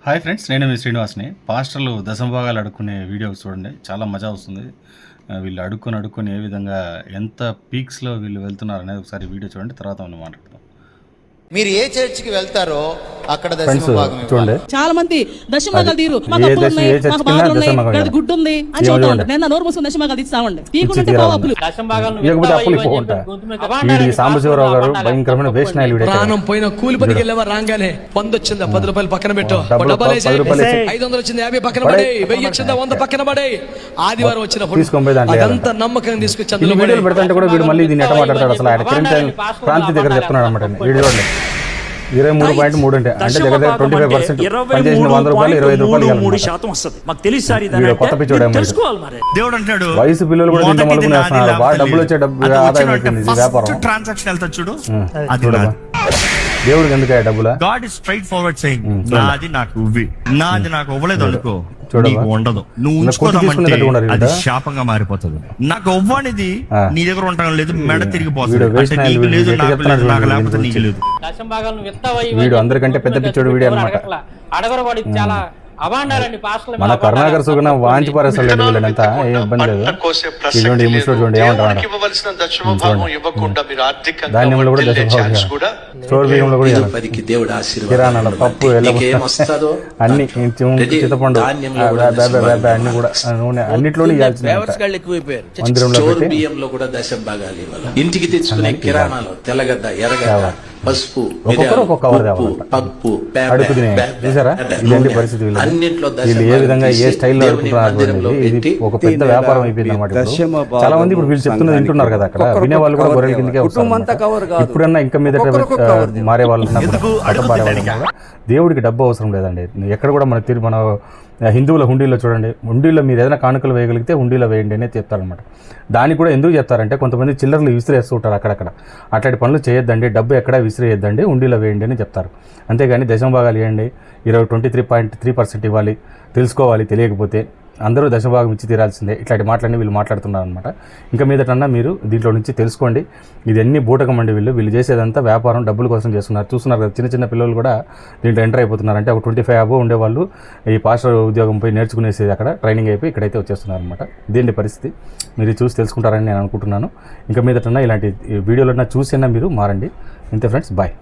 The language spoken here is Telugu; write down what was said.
హాయ్ ఫ్రెండ్స్, నేను మీ శ్రీనివాస్ని. పాస్టర్లు దశమభాగాలు అడుక్కునే వీడియో చూడండి, చాలా మజా వస్తుంది. వీళ్ళు అడుక్కొని ఏ విధంగా ఎంత పీక్స్లో వీళ్ళు వెళ్తున్నారు అనేది ఒకసారి వీడియో చూడండి, తర్వాత మనం మాట్లాడతాం. మీరు ఏ చర్చికి వెళ్తారో అక్కడ చూడండి. చాలా మంది దశమభాగాలు తీరు, మాకు అప్పులు ఉన్నాయి, మాకు బాధలు ఉన్నాయి, గుడ్డు ఉంది అని చెప్తాను. నేను నోరు మూసుకుని దశమభాగాలు తీస్తామండి. తీకుంటే అప్పులు సాంబశివరావు గారు భయంకరమైన వేస్ట్ నాయలు. ప్రాణం పోయిన కూలి పనికి వెళ్ళేవా రాగానే 100 వచ్చిందా 10 రూపాయలు పక్కన పెట్టు, 500 వచ్చింది 50 పక్కన పడే, 1000 వచ్చిందా 100 పక్కన పడే. ఆదివారం వచ్చినప్పుడు అదంతా నమ్మకం తీసుకొచ్చి అందులో వీడియోలు పెడతాంటే కూడా వీడు మళ్ళీ దీన్ని ఎట్ట మాట్లాడతాడు అసలు. ఆయన ప్రాంతి దగ్గర చెప్తున్నాడు అనమాట. వీడియో 23.3 అంటే దగ్గర 25% పనిచేసిన 100 రూపాయలు 25 రూపాయలు కొత్త పిచ్చోడు. దేవుడు అంటాడు వయసు పిల్లలు కూడా దీంట్లో మలుపునేస్తున్నారు. బాగా డబ్బులు వచ్చే ఆదాయం అయిపోయింది వ్యాపారం. ట్రాన్సాక్షన్ వెళ్తా చూడు, దేవుడికి ఎందుకు డబ్బులా? God is straight forward saying, నాది నాకు ఇవ్వి, నాది నాకు ఇవ్వలేదు అనుకో నీకు ఉండదు, నువ్వు ఉంచుకోదామంటే అది శాపంగా మారిపోతుంది. నాకు ఇవ్వనిది నీ దగ్గర ఉండడం లేదు, మెడ తిరిగిపోతుంది. నీకు లేదు, నాకు లేకపోతే నీకు లేదు. వీడు అందరికంటే పెద్ద పిచ్చోడు వీడియో అనమాట. మన కరుణాకర్ సుగుణ వాంచి పారేస్తాడు వీళ్ళంతా, ఏం ఇబ్బంది లేదు. చూడండి ఈ ముసలోడు చూడండి ఏమంటారు. ధాన్యంలో కూడా దశభాగం, స్టోర్ బియ్యంలో కూడా, కిరాణాలో పప్పు అన్ని, చింతపండు అన్ని కూడా నూనె అన్నిట్లోనే మందిరంలో పెట్టి ఇంటికి తెచ్చుకునే కిరాణాలు తెల్లగడ్డ, ఎర్రగడ్డ, పసుపు, పప్పు, చూసారా ఇలాంటి పరిస్థితి. వీళ్ళు ఏ విధంగా ఏ స్టైల్లో అడుగుతున్నారు. ఇది ఒక పెద్ద వ్యాపారం అయిపోయింది అనమాట. చాలా మంది ఇప్పుడు వీళ్ళు చెప్తున్నది వింటున్నారు కదా, అక్కడ వినేవాళ్ళు కూడా గొర్రెల కిందకే వస్తారు. ఇప్పుడన్నా ఇంకా మీద మారే వాళ్ళు దేవుడికి డబ్బు అవసరం లేదండి. ఎక్కడ కూడా మన హిందువుల హుండీలో చూడండి, హుండీలో మీరు ఏదైనా కానుకలు వేయగలిగితే హుండీలో వేయండి అనేది చెప్తారనమాట. దానికి కూడా ఎందుకు చెప్తారంటే కొంతమంది చిల్లర్లు విసిరేస్తూ ఉంటారు అక్కడక్కడ. అట్లాంటి పనులు చేయొద్దండి, డబ్బు ఎక్కడ విసిరేయద్దండి, హుండీలో వేయండి అని చెప్తారు. అంతేగాని దశమభాగాలు ఇవ్వండి, 23.3% ఇవ్వాలి, తెలుసుకోవాలి. తెలియకపోతే అందరూ దశభాగం ఇచ్చి తీరాల్సిందే. ఇట్లాంటి మాటలన్నీ వీళ్ళు మాట్లాడుతున్నారు అనమాట. ఇంకా మీదటన్నా మీరు దీంట్లో నుంచి తెలుసుకోండి. ఇది అన్ని బూటకం అండి. వీళ్ళు చేసేదంతా వ్యాపారం, డబ్బుల కోసం చేస్తున్నారు. చూస్తున్నారు కదా, చిన్న పిల్లలు కూడా దీంట్లో ఎంటర్ అయిపోతున్నారు. అంటే ఒక 25 అబో ఉండేవాళ్ళు ఈ పాస్టర్ ఉద్యోగం పోయి నేర్చుకునేసేది అక్కడ ట్రైనింగ్ అయిపోయి ఇక్కడైతే వచ్చేస్తున్నారు అనమాట. ఇదేంటి పరిస్థితి, మీరు చూసి తెలుసుకుంటారని నేను అనుకుంటున్నాను. ఇంకా మీదటన్నా ఇలాంటి వీడియోలన్నా చూసినా మీరు మారండి. ఇంతే ఫ్రెండ్స్, బాయ్.